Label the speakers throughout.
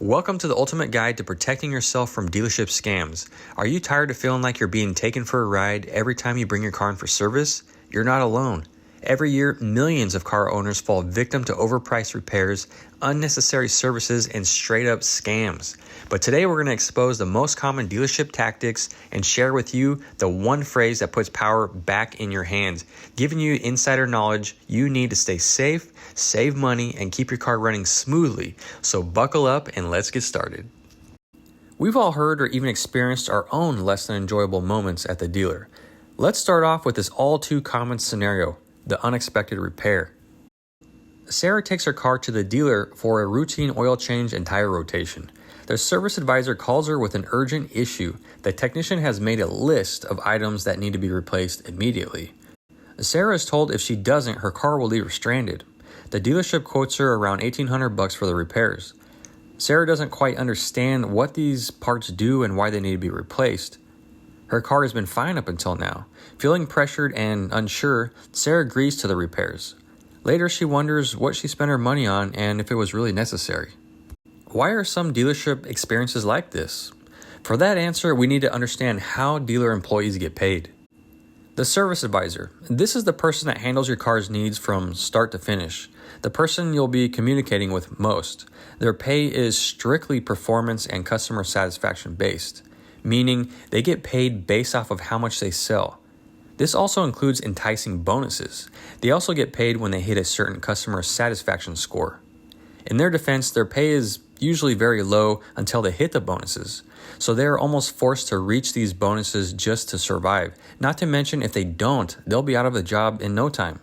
Speaker 1: Welcome to the ultimate guide to protecting yourself from dealership scams. Are you tired of feeling like you're being taken for a ride every time you bring your car in for service? You're not alone. Every year, millions of car owners fall victim to overpriced repairs, unnecessary services, and straight up scams. But today we're going to expose the most common dealership tactics and share with you the one phrase that puts power back in your hands, giving you insider knowledge you need to stay safe, save money, and keep your car running smoothly. So buckle up and let's get started. We've all heard or even experienced our own less than enjoyable moments at the dealer. Let's start off with this all too common scenario, the unexpected repair. Sarah takes her car to the dealer for a routine oil change and tire rotation. The service advisor calls her with an urgent issue. The technician has made a list of items that need to be replaced immediately. Sarah is told if she doesn't, her car will leave her stranded. The dealership quotes her around $1,800 for the repairs. Sarah doesn't quite understand what these parts do and why they need to be replaced. Her car has been fine up until now. Feeling pressured and unsure, Sarah agrees to the repairs. Later, she wonders what she spent her money on and if it was really necessary. Why are some dealership experiences like this? For that answer, we need to understand how dealer employees get paid. The service advisor. This is the person that handles your car's needs from start to finish. The person you'll be communicating with most. Their pay is strictly performance and customer satisfaction based, meaning they get paid based off of how much they sell. This also includes enticing bonuses. They also get paid when they hit a certain customer satisfaction score. In their defense, their pay is usually very low until they hit the bonuses. So they are almost forced to reach these bonuses just to survive. Not to mention, if they don't, they'll be out of the job in no time.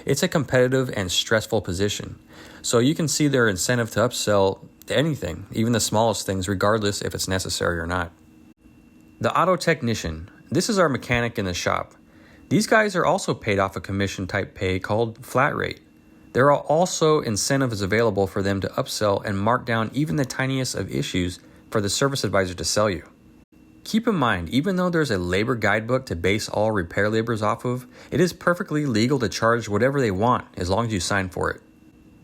Speaker 1: It's a competitive and stressful position. So you can see their incentive to upsell anything, even the smallest things, regardless if it's necessary or not. The auto technician. This is our mechanic in the shop. These guys are also paid off a commission type pay called flat rate. There are also incentives available for them to upsell and mark down even the tiniest of issues for the service advisor to sell you. Keep in mind, even though there's a labor guidebook to base all repair labors off of, it is perfectly legal to charge whatever they want as long as you sign for it.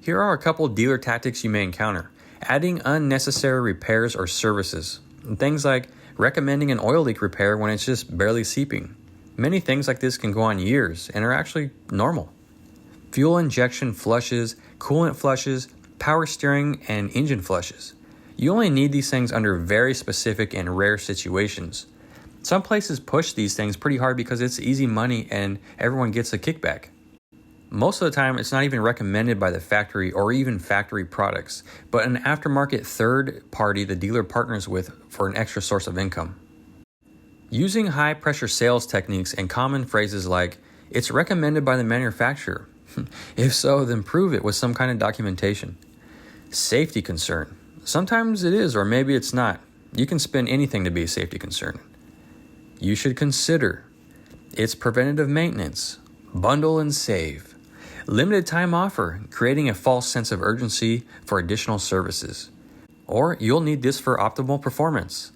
Speaker 1: Here are a couple dealer tactics you may encounter. Adding unnecessary repairs or services. Things like recommending an oil leak repair when it's just barely seeping. Many things like this can go on years and are actually normal. Fuel injection flushes, coolant flushes, power steering, and engine flushes. You only need these things under very specific and rare situations. Some places push these things pretty hard because it's easy money and everyone gets a kickback. Most of the time, it's not even recommended by the factory or even factory products, but an aftermarket third party the dealer partners with for an extra source of income. Using high pressure sales techniques and common phrases like, "It's recommended by the manufacturer." If so, then prove it with some kind of documentation. Safety concern. Sometimes it is, or maybe it's not. You can spin anything to be a safety concern. You should consider. It's preventative maintenance. Bundle and save. Limited time offer, creating a false sense of urgency for additional services. Or you'll need this for optimal performance.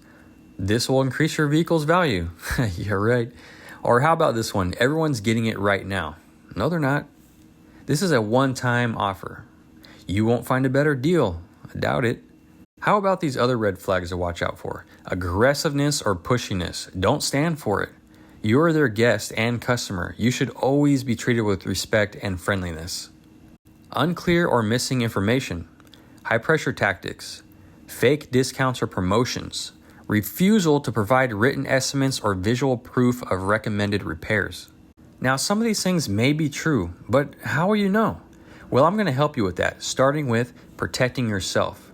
Speaker 1: This will increase your vehicle's value. You're right. Or how about this one? Everyone's getting it right now. No, they're not. This is a one-time offer. You won't find a better deal. I doubt it. How about these other red flags to watch out for? Aggressiveness or pushiness. Don't stand for it. You're their guest and customer. You should always be treated with respect and friendliness. Unclear or missing information. High-pressure tactics. Fake discounts or promotions. Refusal to provide written estimates or visual proof of recommended repairs. Now, some of these things may be true, but how will you know? Well, I'm going to help you with that, starting with protecting yourself.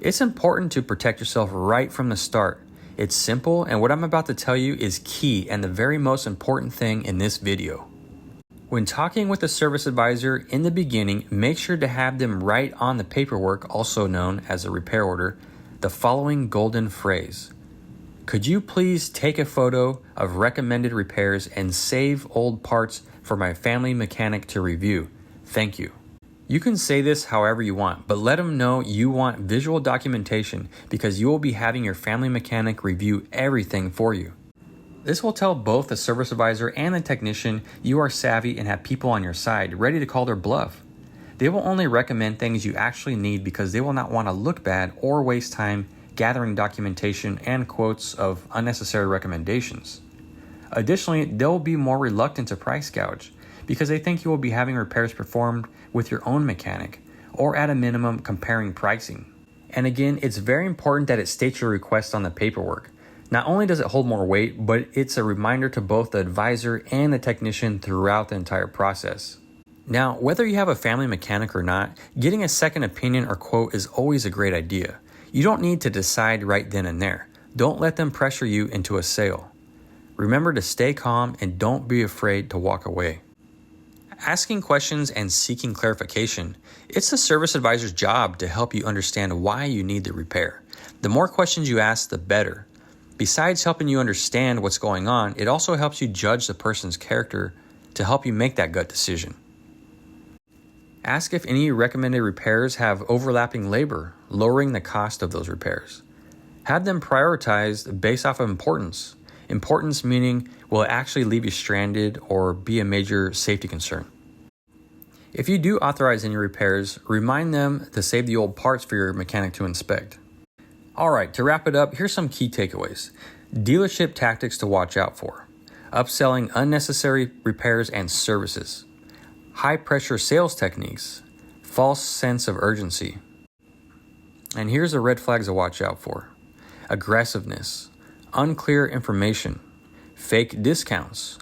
Speaker 1: It's important to protect yourself right from the start. It's simple, and what I'm about to tell you is key and the very most important thing in this video. When talking with a service advisor in the beginning, make sure to have them write on the paperwork, also known as a repair order, the following golden phrase. Could you please take a photo of recommended repairs and save old parts for my family mechanic to review? Thank you. You can say this however you want, but let them know you want visual documentation because you will be having your family mechanic review everything for you. This will tell both the service advisor and the technician you are savvy and have people on your side, ready to call their bluff. They will only recommend things you actually need because they will not want to look bad or waste time gathering documentation and quotes of unnecessary recommendations. Additionally, they'll be more reluctant to price gouge because they think you will be having repairs performed with your own mechanic, or at a minimum comparing pricing. And again, it's very important that it states your request on the paperwork. Not only does it hold more weight, but it's a reminder to both the advisor and the technician throughout the entire process. Now, whether you have a family mechanic or not, getting a second opinion or quote is always a great idea. You don't need to decide right then and there. Don't let them pressure you into a sale. Remember to stay calm and don't be afraid to walk away. Asking questions and seeking clarification, it's the service advisor's job to help you understand why you need the repair. The more questions you ask, the better. Besides helping you understand what's going on, it also helps you judge the person's character to help you make that gut decision. Ask if any recommended repairs have overlapping labor, lowering the cost of those repairs. Have them prioritized based off of importance. Importance meaning, will it actually leave you stranded or be a major safety concern? If you do authorize any repairs, remind them to save the old parts for your mechanic to inspect. Alright, to wrap it up, here's some key takeaways. Dealership tactics to watch out for. Upselling unnecessary repairs and services. High pressure sales techniques. False sense of urgency. And here's the red flags to watch out for. Aggressiveness. Unclear information. Fake discounts.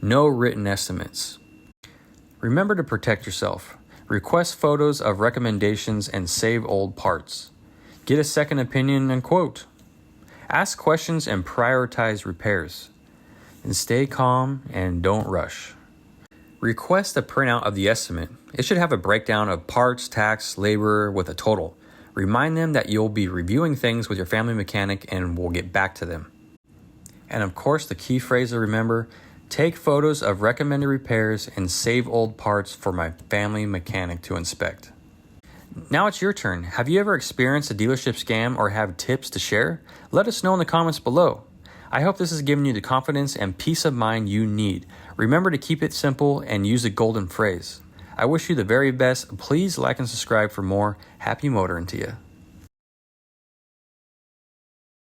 Speaker 1: No written estimates. Remember to protect yourself. Request photos of recommendations and save old parts. Get a second opinion and quote. Ask questions and prioritize repairs. And stay calm and don't rush. Request a printout of the estimate. It should have a breakdown of parts, tax, labor with a total. Remind them that you'll be reviewing things with your family mechanic and will get back to them. And of course, the key phrase to remember, take photos of recommended repairs and save old parts for my family mechanic to inspect. Now it's your turn. Have you ever experienced a dealership scam or have tips to share? Let us know in the comments below. I hope this has given you the confidence and peace of mind you need. Remember to keep it simple and use the golden phrase. I wish you the very best. Please like and subscribe for more. Happy motoring to you.